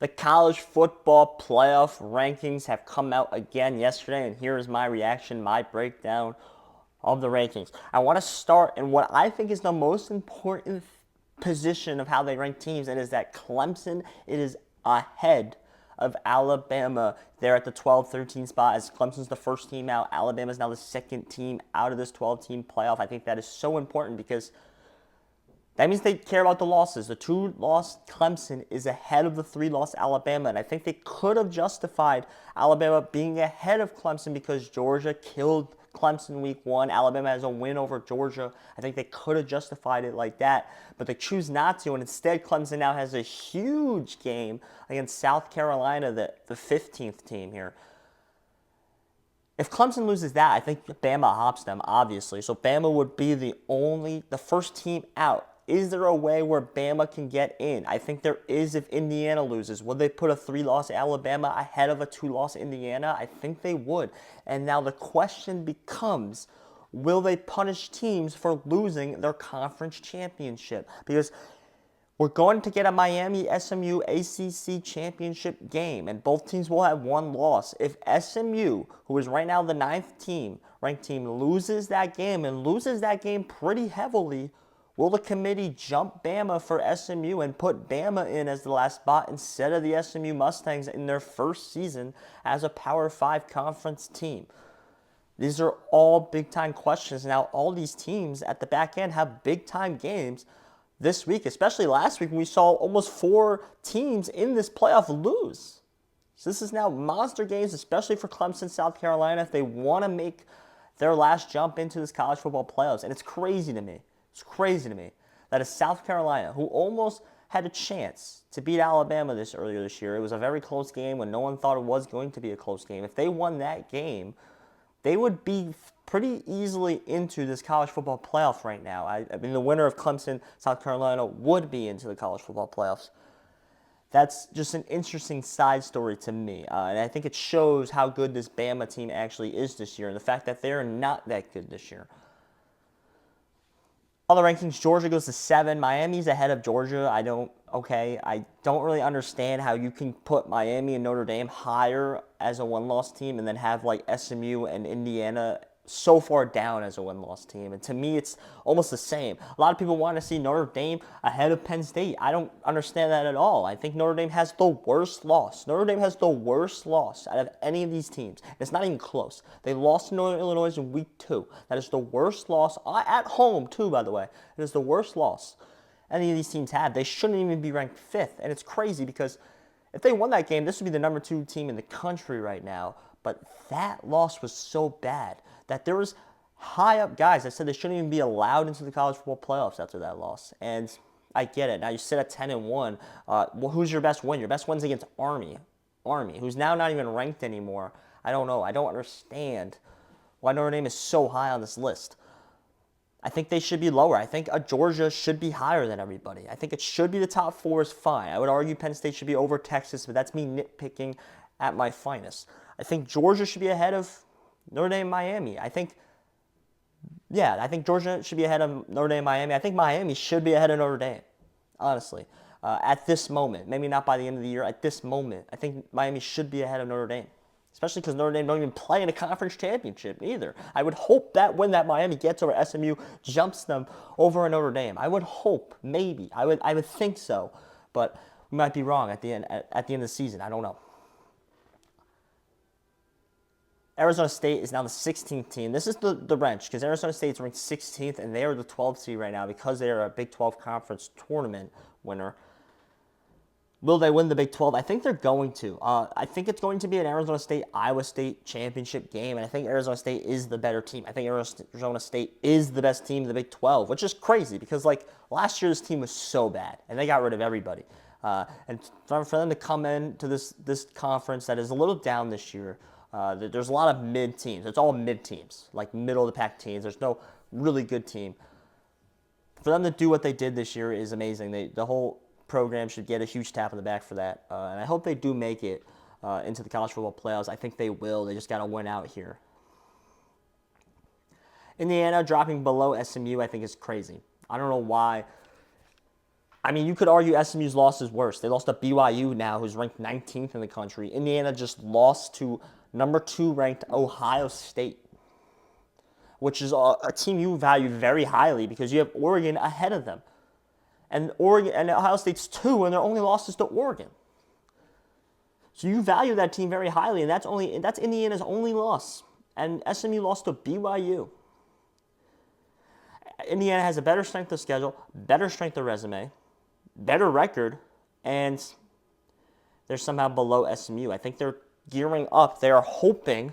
The college football playoff rankings have come out again yesterday, and here is my reaction, my breakdown of the rankings. I want to start in what I think is the most important position of how they rank teams, and is that Clemson it is ahead of Alabama. They're at the 12-13 spot as Clemson's the first team out. Alabama is now the second team out of this 12-team playoff. I think that is so important because that means they care about the losses. The 2-loss Clemson is ahead of the 3-loss Alabama, and I think they could have justified Alabama being ahead of Clemson because Georgia killed Clemson week 1. Alabama has a win over Georgia. I think they could have justified it like that, but they choose not to, and instead Clemson now has a huge game against South Carolina, the 15th team here. If Clemson loses that, I think Bama hops them, obviously. So Bama would be the first team out. Is there a way where Bama can get in? I think there is if Indiana loses. Would they put a 3-loss Alabama ahead of a 2-loss Indiana? I think they would. And now the question becomes, will they punish teams for losing their conference championship? Because we're going to get a Miami SMU ACC championship game, and both teams will have one loss. If SMU, who is right now the 9th ranked team, loses that game and loses that game pretty heavily, will the committee jump Bama for SMU and put Bama in as the last spot instead of the SMU Mustangs in their first season as a Power 5 conference team? These are all big-time questions. Now, all these teams at the back end have big-time games this week, especially last week when we saw almost 4 teams in this playoff lose. So this is now monster games, especially for Clemson, South Carolina, if they want to make their last jump into this college football playoffs. And it's crazy to me. It's crazy to me that a South Carolina, who almost had a chance to beat Alabama earlier this year, it was a very close game when no one thought it was going to be a close game. If they won that game, they would be pretty easily into this college football playoff right now. I mean, the winner of Clemson, South Carolina would be into the college football playoffs. That's just an interesting side story to me. And I think it shows how good this Bama team actually is this year and the fact that they're not that good this year. Other rankings, Georgia goes to 7. Miami's ahead of Georgia. I don't really understand how you can put Miami and Notre Dame higher as a 1-loss team and then have like SMU and Indiana so far down as a 1-loss team. And to me, it's almost the same. A lot of people want to see Notre Dame ahead of Penn State. I don't understand that at all. I think Notre Dame has the worst loss. Notre Dame has the worst loss out of any of these teams. It's not even close. They lost to Northern Illinois in week 2. That is the worst loss at home, too, by the way. It is the worst loss any of these teams have. They shouldn't even be ranked 5th. And it's crazy because if they won that game, this would be the number 2 team in the country right now. But that loss was so bad that there was high up guys that said they shouldn't even be allowed into the college football playoffs after that loss. And I get it. Now you sit at 10-1. Well, who's your best win? Your best win's against Army, who's now not even ranked anymore. I don't know. I don't understand why Notre Dame is so high on this list. I think they should be lower. I think Georgia should be higher than everybody. I think it should be the top 4 is fine. I would argue Penn State should be over Texas, but that's me nitpicking at my finest. I think Georgia should be ahead of Notre Dame, Miami. I think Georgia should be ahead of Notre Dame, Miami. I think Miami should be ahead of Notre Dame, honestly, at this moment. Maybe not by the end of the year. At this moment, I think Miami should be ahead of Notre Dame, especially because Notre Dame don't even play in a conference championship either. I would hope that win that Miami gets over SMU jumps them over Notre Dame. I would hope, maybe. I would think so, but we might be wrong at the end of the season. I don't know. Arizona State is now the 16th team. This is the wrench because Arizona State is ranked 16th and they are the 12th seed right now because they are a Big 12 conference tournament winner. Will they win the Big 12? I think they're going to. I think it's going to be an Arizona State-Iowa State championship game, and I think Arizona State is the better team. I think Arizona State is the best team in the Big 12, which is crazy because like last year this team was so bad and they got rid of everybody. And for them to come into this conference that is a little down this year. There's a lot of mid teams. It's all mid teams, like middle of the pack teams. There's no really good team. For them to do what they did this year is amazing. The whole program should get a huge tap on the back for that. And I hope they do make it into the college football playoffs. I think they will. They just got to win out here. Indiana dropping below SMU, I think, is crazy. I don't know why I mean, you could argue SMU's loss is worse. They lost to BYU now, who's ranked 19th in the country. Indiana just lost to number 2 ranked Ohio State, which is a team you value very highly because you have Oregon ahead of them. And Oregon and Ohio State's 2, and their only loss is to Oregon. So you value that team very highly, and that's Indiana's only loss. And SMU lost to BYU. Indiana has a better strength of schedule, better strength of resume, better record, and they're somehow below SMU. I think they're gearing up. They are hoping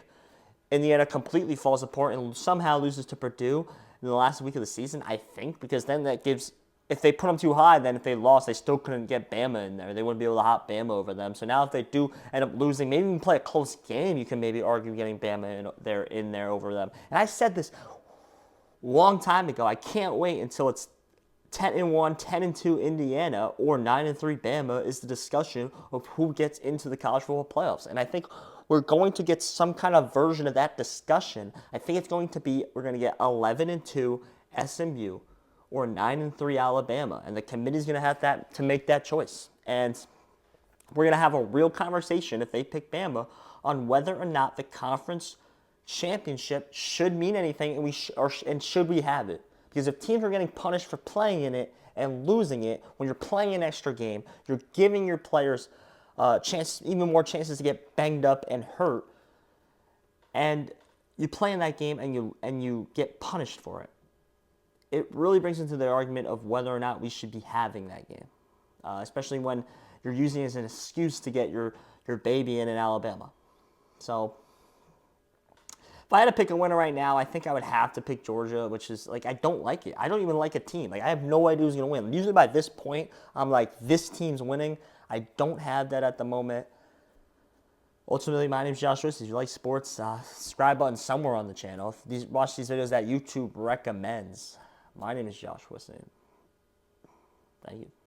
Indiana completely falls apart and somehow loses to Purdue in the last week of the season, I think, because then that gives, if they put them too high, then if they lost, they still couldn't get Bama in there. They wouldn't be able to hop Bama over them. So now if they do end up losing, maybe even play a close game, you can maybe argue getting Bama in there over them. And I said this a long time ago. I can't wait until it's 10-1, 10-2 Indiana, or 9-3 Bama is the discussion of who gets into the college football playoffs. And I think we're going to get some kind of version of that discussion. I think it's going to be, we're going to get 11-2 SMU or 9-3 Alabama. And the committee's going to have to make that choice. And we're going to have a real conversation if they pick Bama on whether or not the conference championship should mean anything and should we have it. Because if teams are getting punished for playing in it and losing it, when you're playing an extra game, you're giving your players even more chances to get banged up and hurt. And you play in that game and you get punished for it. It really brings into the argument of whether or not we should be having that game, especially when you're using it as an excuse to get your baby in Alabama. So if I had to pick a winner right now, I think I would have to pick Georgia, which is, like, I don't like it. I don't even like a team. Like, I have no idea who's going to win. Usually by this point, I'm like, this team's winning. I don't have that at the moment. Ultimately, my name is Josh Wilson. If you like sports, subscribe button somewhere on the channel. Watch these videos that YouTube recommends. My name is Josh Wilson. Thank you.